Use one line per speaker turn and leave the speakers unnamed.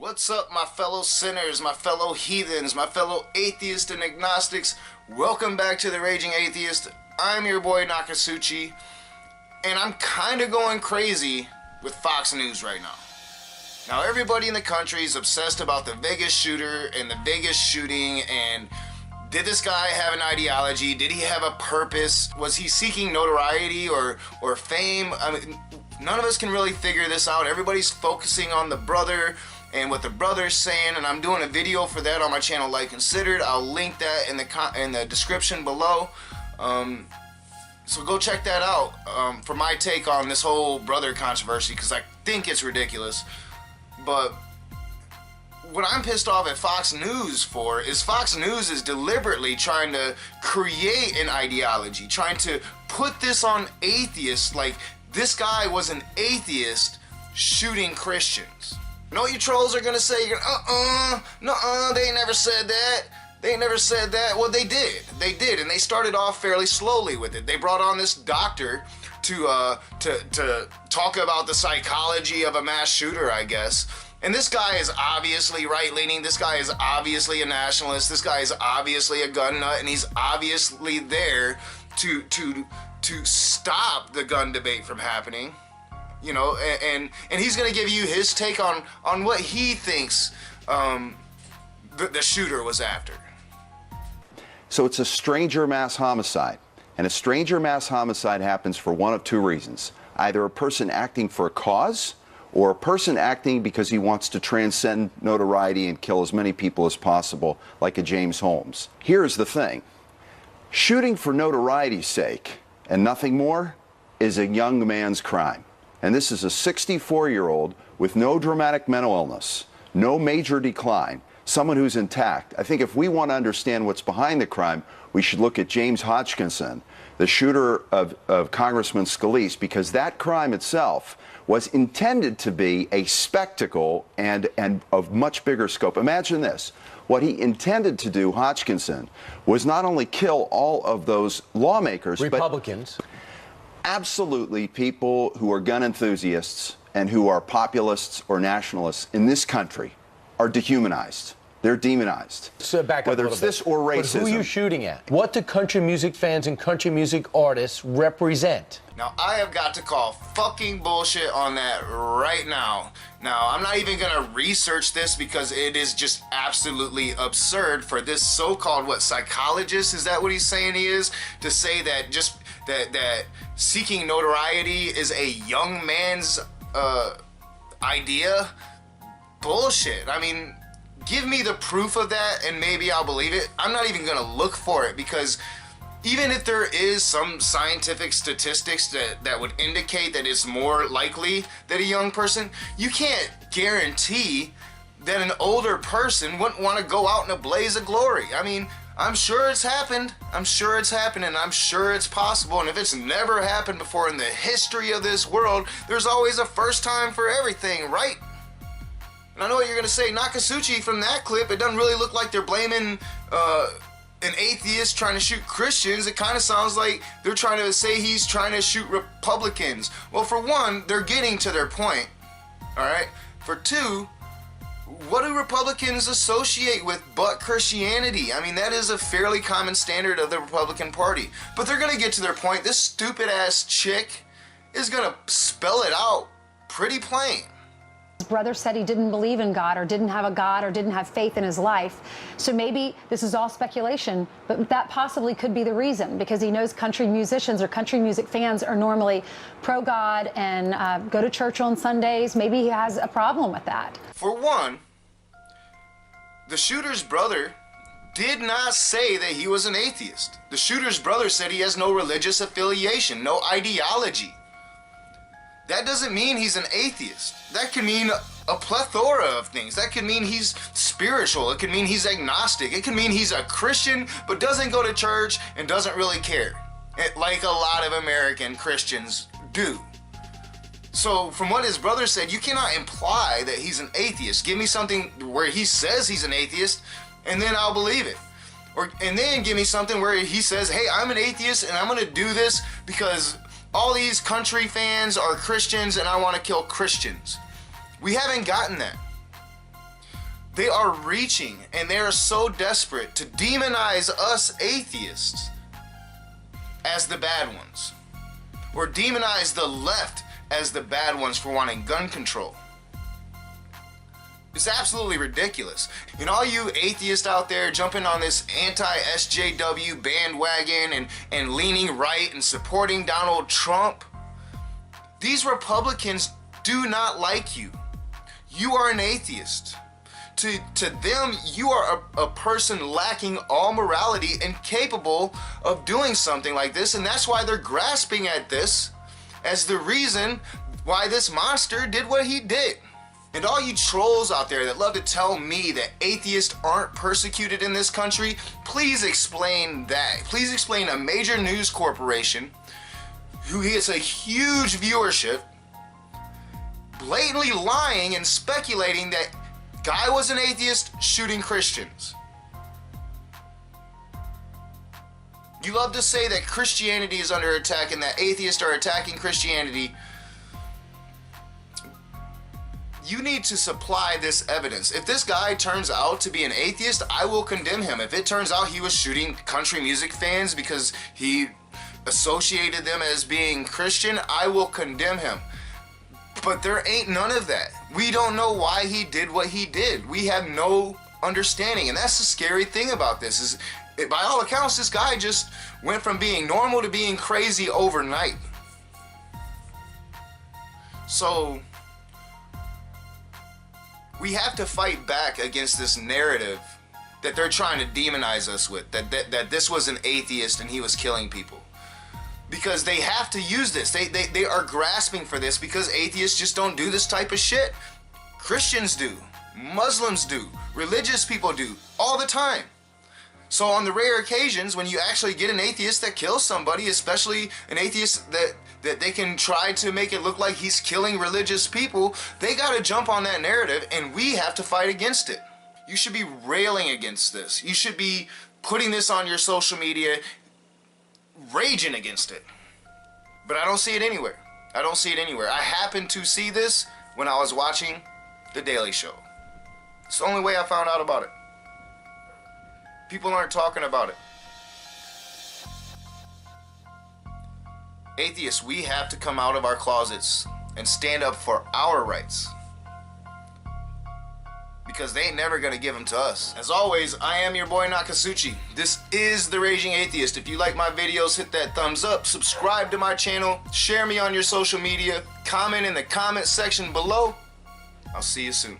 What's up, my fellow sinners, my fellow heathens, my fellow atheists and agnostics? Welcome back to The Raging Atheist. I'm your boy Nakasuchi, and I'm kind of going crazy with Fox News right now. Now, everybody in the country is obsessed about the Vegas shooter and the Vegas shooting, and did this guy have an ideology? Did he have a purpose? Was he seeking notoriety or fame? I mean, none of us can really figure this out. Everybody's focusing on the brother and what the brother's saying, and I'm doing a video for that on my channel, Like Considered. I'll link that in the description below. So go check that out for my take on this whole brother controversy, because I think it's ridiculous. But what I'm pissed off at Fox News for is Fox News is deliberately trying to create an ideology, trying to put this on atheists, like this guy was an atheist shooting Christians. You know what you trolls are gonna say? You're nuh-uh, they ain't never said that. They ain't never said that. Well, they did. They did, and they started off fairly slowly with it. They brought on this doctor to talk about the psychology of a mass shooter, I guess. And this guy is obviously right-leaning. This guy is obviously a nationalist. This guy is obviously a gun nut, and he's obviously there to stop the gun debate from happening. You know, and he's gonna give you his take on what he thinks the shooter was after.
So it's a stranger mass homicide, and a stranger mass homicide happens for one of two reasons: either a person acting for a cause, or a person acting because he wants to transcend notoriety and kill as many people as possible, like a James Holmes. Here's the thing: shooting for notoriety's sake and nothing more is a young man's crime. And this is a 64-year-old with no dramatic mental illness, no major decline, someone who's intact. I think if we want to understand what's behind the crime, we should look at James Hodgkinson, the shooter of Congressman Scalise, because that crime itself was intended to be a spectacle and of much bigger scope. Imagine this. What he intended to do, Hodgkinson, was not only kill all of those lawmakers,
Republicans,
but absolutely people who are gun enthusiasts and who are populists or nationalists in this country are dehumanized. They're demonized.
So back up
whether
a
it's
little
this
bit.
or racism.
But who are you shooting at? What do country music fans and country music artists represent?
Now, I have got to call fucking bullshit on that right now. Now, I'm not even gonna research this because it is just absolutely absurd for this so-called, psychologist, is that what he's saying he is? To say that just that seeking notoriety is a young man's idea? Bullshit. I mean, give me the proof of that and maybe I'll believe it. I'm not even gonna look for it, because even if there is some scientific statistics that would indicate that it's more likely that a young person, you can't guarantee that an older person wouldn't want to go out in a blaze of glory. I mean, I'm sure it's happened. I'm sure it's happened, and I'm sure it's possible. And if it's never happened before in the history of this world, there's always a first time for everything, right? And I know what you're gonna say, Nakasuchi, from that clip, it doesn't really look like they're blaming an atheist trying to shoot Christians. It kind of sounds like they're trying to say he's trying to shoot Republicans. Well, for one, they're getting to their point, all right? For two, what do Republicans associate with but Christianity? I mean, that is a fairly common standard of the Republican Party. But they're gonna get to their point. This stupid-ass chick is gonna spell it out pretty plain.
His brother said he didn't believe in God or didn't have a God or didn't have faith in his life. So maybe this is all speculation, but that possibly could be the reason, because he knows country musicians or country music fans are normally pro-God and go to church on Sundays. Maybe he has a problem with that.
For one, the shooter's brother did not say that he was an atheist. The shooter's brother said he has no religious affiliation, no ideology. That doesn't mean he's an atheist. That could mean a plethora of things. That could mean he's spiritual. It could mean he's agnostic. It could mean he's a Christian but doesn't go to church and doesn't really care, like a lot of American Christians do. So from what his brother said, you cannot imply that he's an atheist. Give me something where he says he's an atheist, and then I'll believe it. And then give me something where he says, hey, I'm an atheist and I'm gonna do this because all these country fans are Christians and I want to kill Christians. We haven't gotten that. They are reaching, and they are so desperate to demonize us atheists as the bad ones, or demonize the left as the bad ones for wanting gun control. It's absolutely ridiculous. And all you atheists out there jumping on this anti-SJW bandwagon and leaning right and supporting Donald Trump, these Republicans do not like you. You are an atheist. To them, you are a person lacking all morality and capable of doing something like this, and that's why they're grasping at this as the reason why this monster did what he did. And all you trolls out there that love to tell me that atheists aren't persecuted in this country, please explain that. Please explain a major news corporation who gets a huge viewership blatantly lying and speculating that guy was an atheist shooting Christians. You love to say that Christianity is under attack and that atheists are attacking Christianity. You need to supply this evidence. If this guy turns out to be an atheist, I will condemn him. If it turns out he was shooting country music fans because he associated them as being Christian, I will condemn him. But there ain't none of that. We don't know why he did what he did. We have no understanding. And that's the scary thing about this is, by all accounts, this guy just went from being normal to being crazy overnight. So we have to fight back against this narrative that they're trying to demonize us with, that this was an atheist and he was killing people. Because they have to use this. They are grasping for this because atheists just don't do this type of shit. Christians do. Muslims do. Religious people do. All the time. So on the rare occasions when you actually get an atheist that kills somebody, especially an atheist that they can try to make it look like he's killing religious people, they gotta jump on that narrative and we have to fight against it. You should be railing against this. You should be putting this on your social media, raging against it. But I don't see it anywhere. I don't see it anywhere. I happened to see this when I was watching The Daily Show. It's the only way I found out about it. People aren't talking about it. Atheists, we have to come out of our closets and stand up for our rights. Because they ain't never gonna give them to us. As always, I am your boy Nakasuchi. This is The Raging Atheist. If you like my videos, hit that thumbs up, subscribe to my channel, share me on your social media, comment in the comment section below. I'll see you soon.